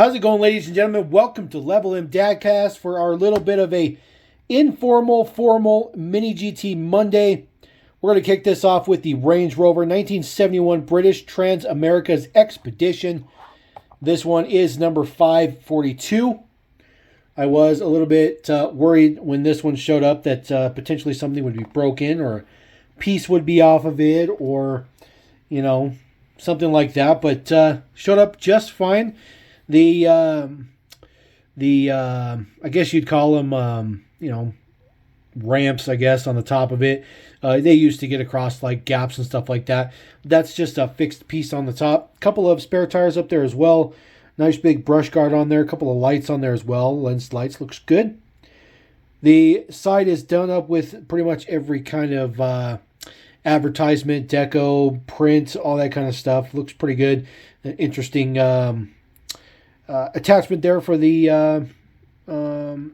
How's it going, ladies and gentlemen? Welcome to Level M Dadcast for our little bit of a informal, formal Mini GT Monday. We're going to kick this off with the Range Rover 1971 British Trans-America's Expedition. This one is number 542. I was a little bit worried when this one showed up that potentially something would be broken or a piece would be off of it or, you know, something like that. But showed up just fine. I guess you'd call them, ramps, I guess, on the top of it. They used to get across like gaps and stuff like that. That's just a fixed piece on the top. A couple of spare tires up there as well. Nice big brush guard on there. A couple of lights on there as well. Lens lights, looks good. The side is done up with pretty much every kind of advertisement, deco, print, all that kind of stuff. Looks pretty good. An interesting attachment there for the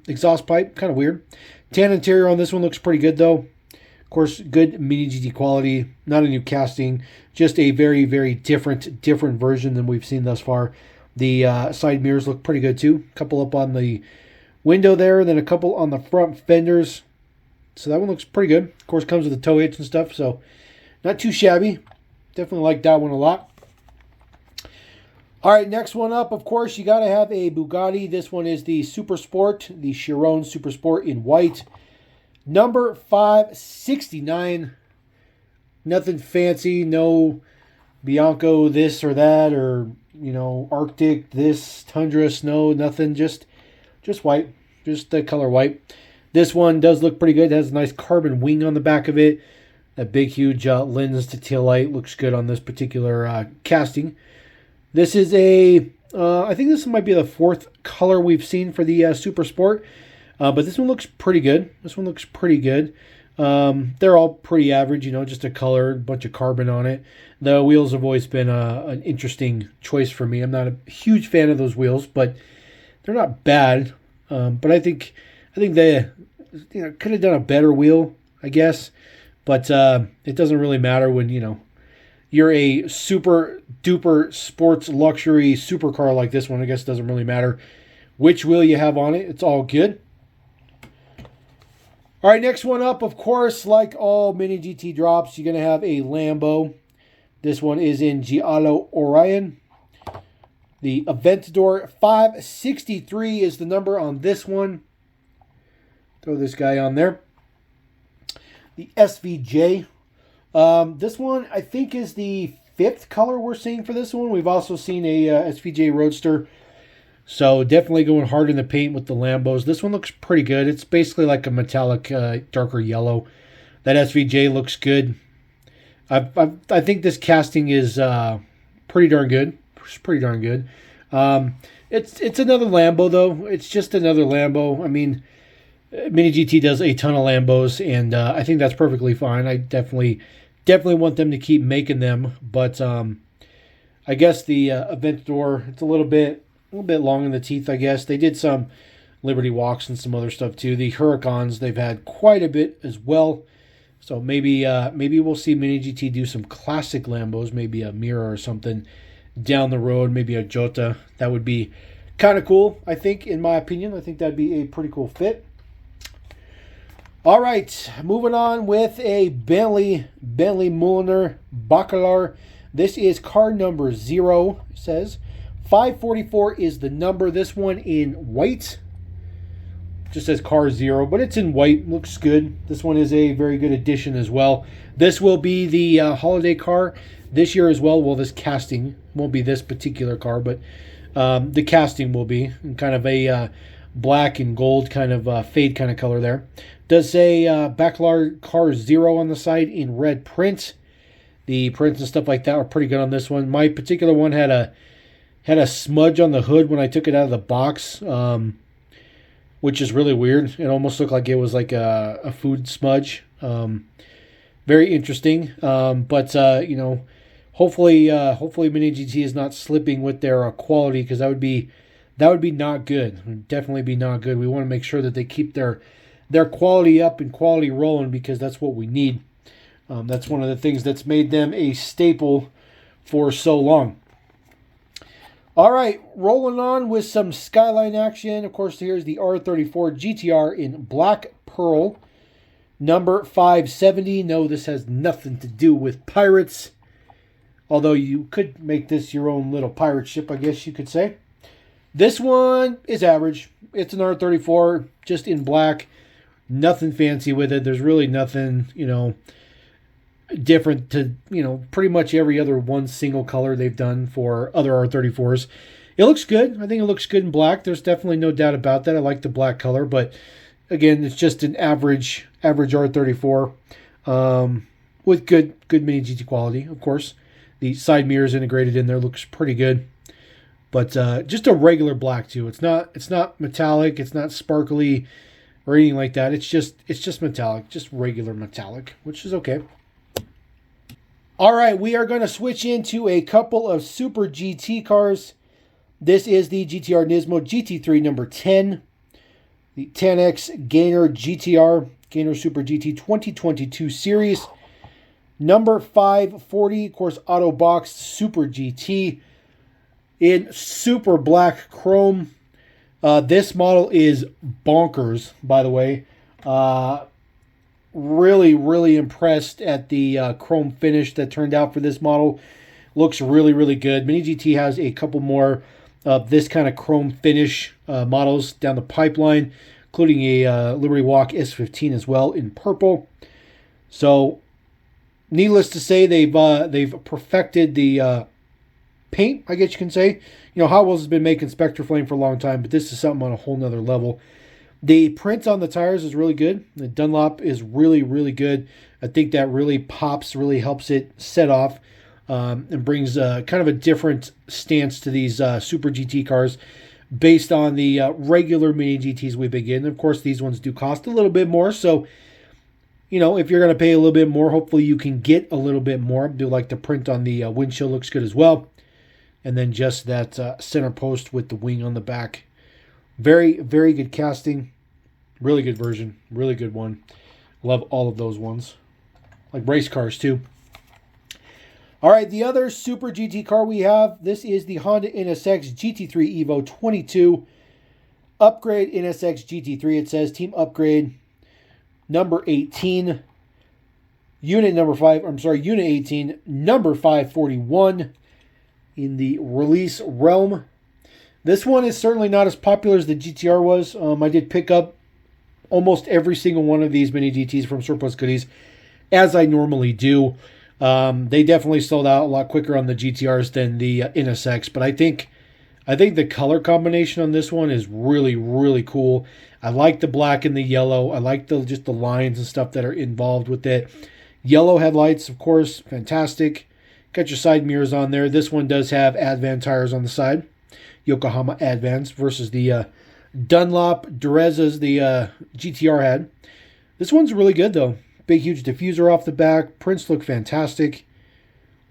exhaust pipe. Kind of weird. Tan interior on this one looks pretty good though. Of course, good MiniGT quality. Not a new casting. Just a very, very different version than we've seen thus far. The side mirrors look pretty good too. A couple up on the window there, then a couple on the front fenders. So that one looks pretty good. Of course, comes with a tow hitch and stuff, so not too shabby. Definitely like that one a lot. All right, next one up, of course, you got to have a Bugatti. This one is the Super Sport, the Chiron Super Sport in white. Number 569. Nothing fancy, no Bianco this or that, or, Arctic this, Tundra, snow, nothing, just white, just the color white. This one does look pretty good. It has a nice carbon wing on the back of it. That big, huge lens to tail light looks good on this particular casting. This is I think this might be the fourth color we've seen for the Super Sport. But this one looks pretty good. They're all pretty average, just a color, a bunch of carbon on it. The wheels have always been an interesting choice for me. I'm not a huge fan of those wheels, but they're not bad. But I think they could have done a better wheel, I guess. But it doesn't really matter when, you're a super duper sports luxury supercar like this one. I guess it doesn't really matter which wheel you have on it. It's all good. All right, next one up, of course, like all Mini GT drops, you're going to have a Lambo. This one is in Giallo Orion. The Aventador 563 is the number on this one. Throw this guy on there. The SVJ. This one, I think, is the fifth color we're seeing for this one. We've also seen a SVJ Roadster. So definitely going hard in the paint with the Lambos. This one looks pretty good. It's basically like a metallic, darker yellow. That SVJ looks good. I think this casting is pretty darn good. It's pretty darn good. It's another Lambo though. It's just another Lambo. I mean, Mini GT does a ton of Lambos, and I think that's perfectly fine. I definitely want them to keep making them. But I guess the Aventador, it's a little bit long in the teeth, I guess. They did some Liberty Walks and some other stuff too. The Huracans, they've had quite a bit as well. So maybe we'll see Mini GT do some classic Lambos, maybe a Mira or something down the road, maybe a Jota. That would be kind of cool, I think, in my opinion. I think that'd be a pretty cool fit. All right, moving on with a Bentley Muller Bakalar. This is car number 0, it says. 544 is the number. This one in white. Just says car 0, but it's in white. Looks good. This one is a very good addition as well. This will be the holiday car this year as well. Well, this casting won't be this particular car, but the casting will be in kind of a black and gold kind of fade kind of color there. Does say Bakalar car 0 on the side in red print. The prints and stuff like that are pretty good on this one. My particular one had a smudge on the hood when I took it out of the box, which is really weird. It almost looked like it was like a food smudge. Very interesting. But hopefully Mini GT is not slipping with their quality, because that would be not good. It would definitely be not good. We want to make sure that they keep their quality up and quality rolling, because that's what we need. That's one of the things that's made them a staple for so long. All right, rolling on with some Skyline action. Of course, here's the R34 GTR in black pearl, number 570. No, this has nothing to do with pirates, although you could make this your own little pirate ship, I guess you could say. This one is average. It's an R34, just in black. Nothing fancy with it. There's really nothing, different to, pretty much every other one single color they've done for other R34s. It looks good. I think it looks good in black. There's definitely no doubt about that. I like the black color, but again, it's just an average R34 with good mini GT quality, of course. The side mirrors integrated in there looks pretty good, but just a regular black too. It's not metallic. It's not sparkly or anything like that. It's just metallic, just regular metallic, which is okay. All right, we are going to switch into a couple of Super GT cars. This is the GTR Nismo GT3 number 10, the 10X Gainer GTR, Gainer Super GT 2022 series, number 540, of course, auto boxed Super GT in super black chrome. This model is bonkers, by the way. Really impressed at the chrome finish that turned out for this model. Looks really good. MiniGT has a couple more of this kind of chrome finish models down the pipeline, including a Liberty Walk S15 as well in purple. So, needless to say, they've perfected the paint, I guess you can say. Hot Wheels has been making Spectre Flame for a long time, but this is something on a whole nother level. The print on the tires is really good. The Dunlop is really good. I think that really pops, really helps it set off and brings kind of a different stance to these Super GT cars based on the regular Mini GTs we've been getting. Of course, these ones do cost a little bit more. So, if you're going to pay a little bit more, hopefully you can get a little bit more. I do like the print on the windshield, looks good as well. And then just that center post with the wing on the back. Very good casting. Really good version. Really good one. Love all of those ones. Like race cars too. All right, the other Super GT car we have, this is the Honda NSX GT3 Evo 22. Upgrade NSX GT3, it says. Team upgrade number 18. Unit 18, number 541 in the release realm. This one is certainly not as popular as the GTR was. I did pick up almost every single one of these Mini GTs from Surplus Goodies, as I normally do. They definitely sold out a lot quicker on the GTRs than the NSX, but I think the color combination on this one is really cool. I like the black and the yellow. I like just the lines and stuff that are involved with it. Yellow headlights, of course, fantastic. Got your side mirrors on there. This one does have Advan tires on the side. Yokohama Advans versus the Dunlop Durezas the GTR had. This one's really good though. Big huge diffuser off the back. Prints look fantastic.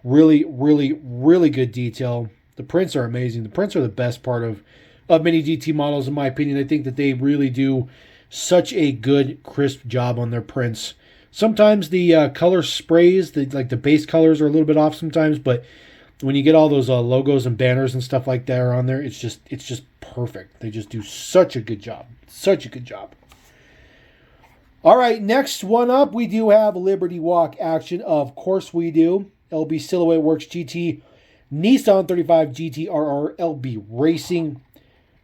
Really good detail. The prints are amazing. The prints are the best part of Mini GT models in my opinion. I think that they really do such a good crisp job on their prints. Sometimes the color sprays, the base colors are a little bit off sometimes, but when you get all those logos and banners and stuff like that are on there, it's just perfect. They just do such a good job. Such a good job. All right, next one up, we do have Liberty Walk action. Of course we do. LB Silhouette Works GT, Nissan 35 GTRR LB Racing,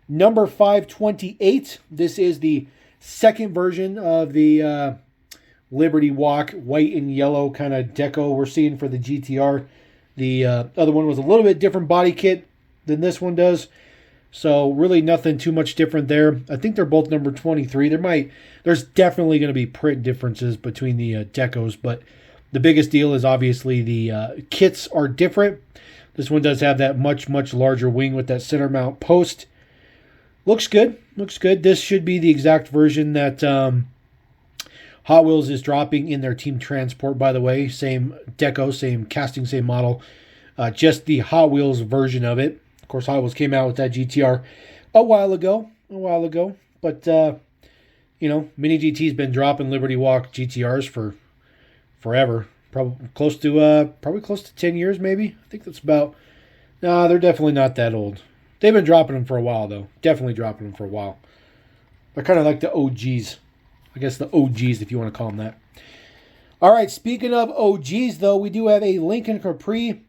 number 528. This is the second version of the Liberty Walk white and yellow kind of deco we're seeing for the GTR. The other one was a little bit different body kit than this one does. So really nothing too much different there. I think they're both number 23. There's definitely going to be print differences between the decos, but the biggest deal is obviously the kits are different. This one does have that much larger wing with that center mount post. Looks good. Looks good. This should be the exact version that Hot Wheels is dropping in their Team Transport, by the way. Same deco, same casting, same model. Just the Hot Wheels version of it. Of course, Hot Wheels came out with that GTR a while ago. But, Mini GT's been dropping Liberty Walk GTRs for forever. Probably close to 10 years, maybe. I think that's about... No, they're definitely not that old. They've been dropping them for a while, though. Definitely dropping them for a while. They're kind of like the OGs. I guess the OGs, if you want to call them that. All right, speaking of OGs, though, we do have a Lincoln Capri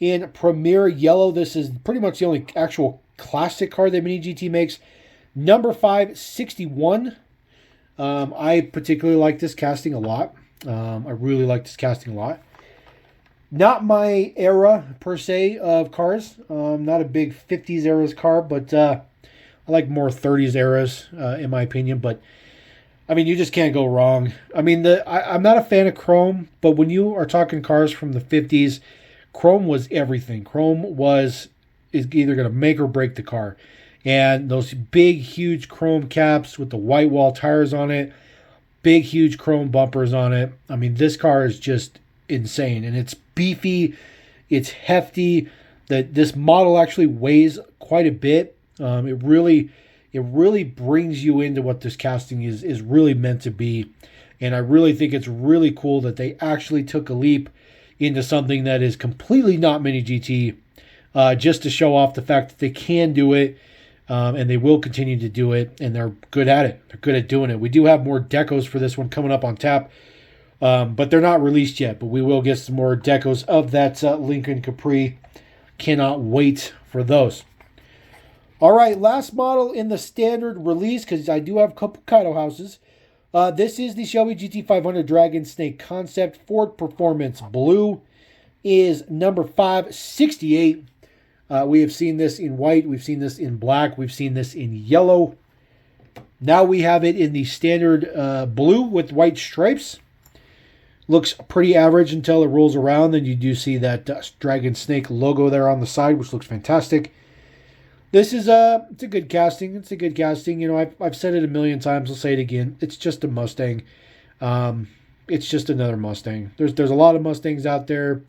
in Premier Yellow. This is pretty much the only actual classic car that MiniGT makes. Number 561. I particularly like this casting a lot. I really like this casting a lot. Not my era, per se, of cars. Not a big 50s eras car, but I like more 30s eras, in my opinion. But, I mean, you just can't go wrong. I mean, I'm not a fan of chrome, but when you are talking cars from the 50s, chrome was everything. Chrome is either going to make or break the car. And those big, huge chrome caps with the white wall tires on it, big, huge chrome bumpers on it. I mean, this car is just insane, and it's beefy, it's hefty. This model actually weighs quite a bit. It really brings you into what this casting is really meant to be, and I really think it's really cool that they actually took a leap into something that is completely not MiniGT, just to show off the fact that they can do it, and they will continue to do it, and they're good at it. They're good at doing it. We do have more decos for this one coming up on tap. But they're not released yet, but we will get some more decos of that Lincoln Capri. Cannot wait for those. All right, last model in the standard release, because I do have a couple Kaido houses. This is the Shelby GT500 Dragon Snake Concept Ford Performance Blue. Is number 568. We have seen this in white. We've seen this in black. We've seen this in yellow. Now we have it in the standard blue with white stripes. Looks pretty average until it rolls around. Then you do see that Dragon Snake logo there on the side, which looks fantastic. This is it's a good casting. It's a good casting. You know, I've said it a million times. I'll say it again. It's just a Mustang. It's just another Mustang. There's a lot of Mustangs out there.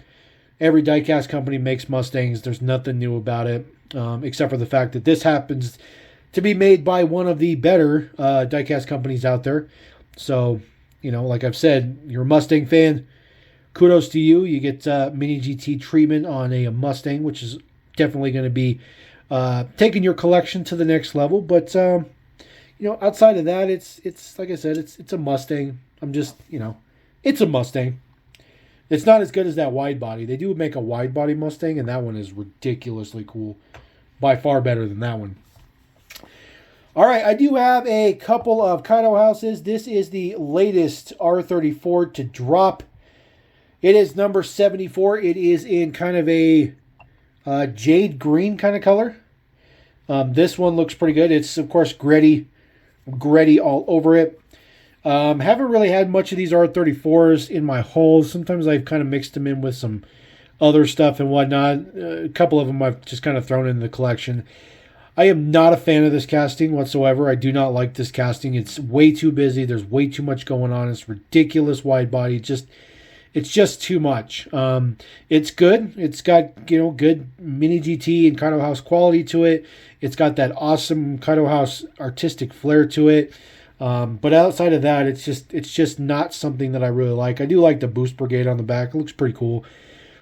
Every diecast company makes Mustangs. There's nothing new about it, except for the fact that this happens to be made by one of the better diecast companies out there. So, you know, like I've said, you're a Mustang fan, kudos to you. You get MiniGT treatment on a Mustang, which is definitely going to be taking your collection to the next level. But, you know, outside of that, it's like I said, it's a Mustang. I'm just, you know, it's a Mustang. It's not as good as that wide body. They do make a wide body Mustang, and that one is ridiculously cool. By far better than that one. All right, I do have a couple of Kaido houses. This is the latest R34 to drop. It is number 74. It is in kind of a jade green kind of color. This one looks pretty good. It's, of course, gritty all over it. Haven't really had much of these R34s in my hauls. Sometimes I've kind of mixed them in with some other stuff and whatnot. A couple of them I've just kind of thrown in the collection. I am not a fan of this casting whatsoever. I do not like this casting. It's way too busy. There's way too much going on. It's ridiculous wide body. It's just too much. It's good. It's got, you know, good MiniGT and Kaido House quality to it. It's got that awesome Kaido House artistic flair to it. But outside of that, it's just not something that I really like. I do like the Boost Brigade on the back. It looks pretty cool.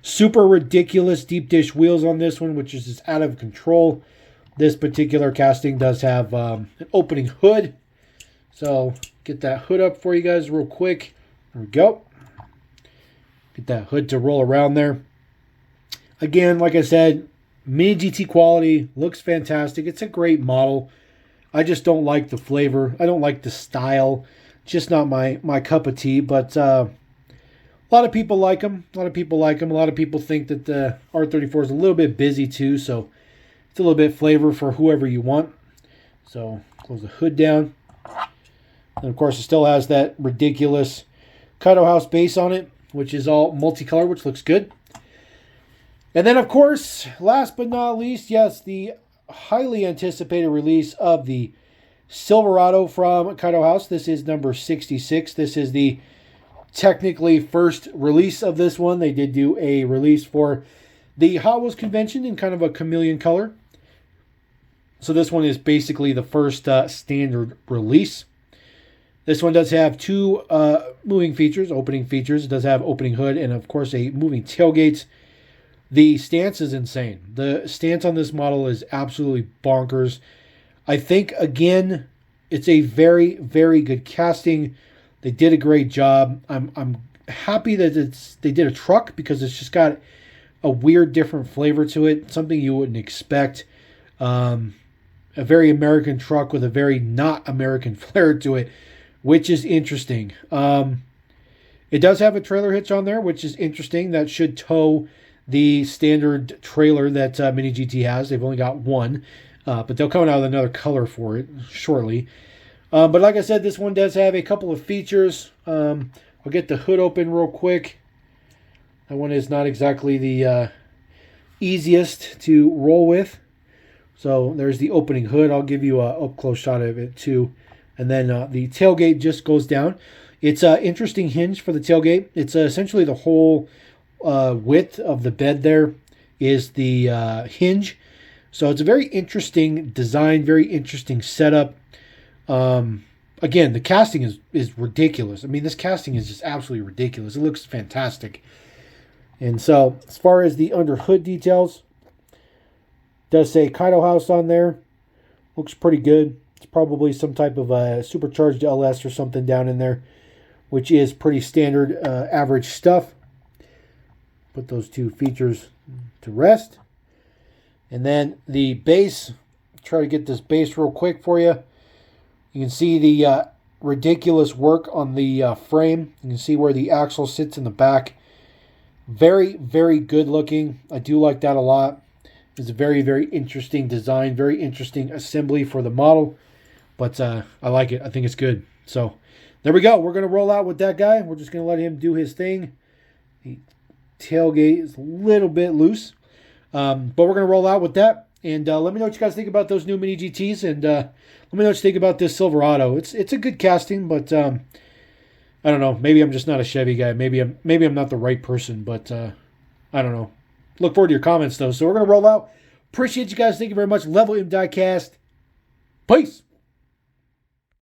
Super ridiculous deep dish wheels on this one, which is just out of control. This particular casting does have an opening hood. So get that hood up for you guys real quick. There we go. Get that hood to roll around there. Again, like I said, MiniGT quality. Looks fantastic. It's a great model. I just don't like the flavor. I don't like the style. Just not my cup of tea. But a lot of people like them. A lot of people think that the R34 is a little bit busy too. So it's a little bit flavor for whoever you want. So close the hood down. And of course it still has that ridiculous Kaido House base on it, which is all multicolored, which looks good. And then of course, last but not least, yes, the highly anticipated release of the Silverado from Kaido House. This is number 66. This is the technically first release of this one. They did do a release for the Hot Wheels convention in kind of a chameleon color. So this one is basically the first standard release. This one does have two moving features, opening features. It does have opening hood and, of course, a moving tailgate. The stance is insane. The stance on this model is absolutely bonkers. I think, again, it's a very, very good casting. They did a great job. I'm happy that they did a truck, because it's just got a weird, different flavor to it. Something you wouldn't expect. A very American truck with a very not American flair to it, which is interesting. It does have a trailer hitch on there, which is interesting. That should tow the standard trailer that MiniGT has. They've only got one, but they'll come out with another color for it shortly. But like I said, this one does have a couple of features. I'll get the hood open real quick. That one is not exactly the easiest to roll with. So there's the opening hood. I'll give you an up-close shot of it too. And then the tailgate just goes down. It's an interesting hinge for the tailgate. It's essentially the whole width of the bed there is the hinge. So it's a very interesting design, very interesting setup. Again, the casting is ridiculous. I mean, this casting is just absolutely ridiculous. It looks fantastic. And so, as far as the under hood details, does say Kaido House on there. Looks pretty good. It's probably some type of a supercharged LS or something down in there, which is pretty standard, average stuff. Put those two features to rest. And then the base. Try to get this base real quick for you. You can see the ridiculous work on the frame. You can see where the axle sits in the back. Very, very good looking. I do like that a lot. It's a very, very interesting design. Very interesting assembly for the model. But I like it. I think it's good. So there we go. We're going to roll out with that guy. We're just going to let him do his thing. The tailgate is a little bit loose. But we're going to roll out with that. And let me know what you guys think about those new Mini GTs. And let me know what you think about this Silverado. It's a good casting, but I don't know. Maybe I'm just not a Chevy guy. Maybe I'm not the right person, but I don't know. Look forward to your comments, though. So we're going to roll out. Appreciate you guys. Thank you very much. Level M Diecast. Peace.